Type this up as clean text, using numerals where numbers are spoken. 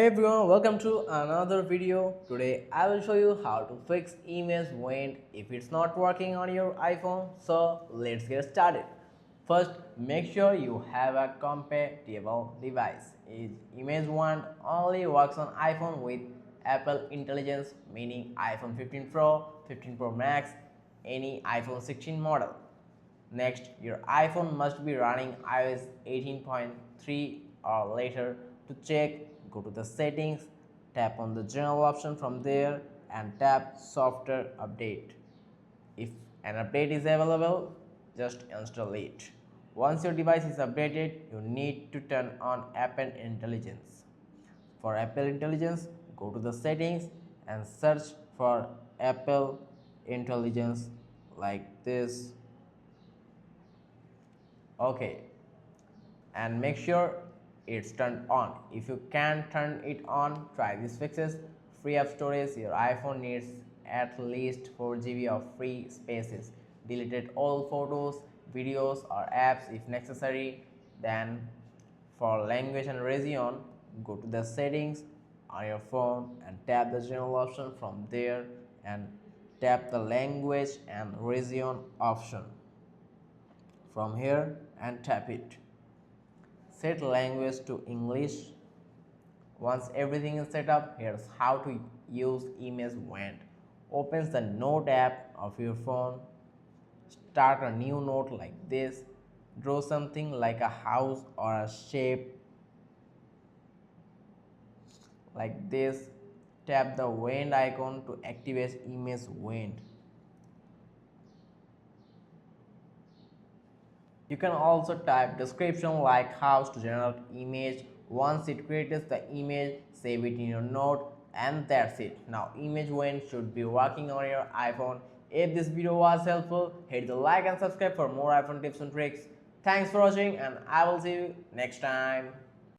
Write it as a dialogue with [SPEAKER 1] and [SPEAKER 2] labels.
[SPEAKER 1] Hey everyone, welcome to another video. Today I will show you how to fix image went if it's not working on your iPhone. So let's get started. First, make sure you have a compatible device. Image wand only works on iPhone with Apple Intelligence, meaning iPhone 15 Pro, 15 Pro Max, any iPhone 16 model. Next, your iPhone must be running iOS 18.3 or later. To check, go to the settings, tap on the general option from there and tap software update. If an update is available, just install it. Once your device is updated, you need to turn on Apple Intelligence. For Apple Intelligence, go to the settings and search for Apple Intelligence like this. Okay, and make sure it's turned on. If you can't turn it on, try these fixes. Free up storage. Your iPhone needs at least 4 GB of free spaces. Deleted all photos, videos or apps if necessary. Then for language and region, go to the settings on your phone and tap the general option from there and tap the language and region option from here and tap it. Set language to English. Once everything is set up, here's how to use image wand. Opens the note app of your phone. Start a new note like this. Draw something like a house or a shape like this. Tap the wand icon to activate image wand. You can also type description like house to generate image. Once it creates the image, save it in your note and that's it. Now image wand should be working on your iPhone. If this video was helpful, hit the like and subscribe for more iPhone tips and tricks. Thanks for watching and I will see you next time.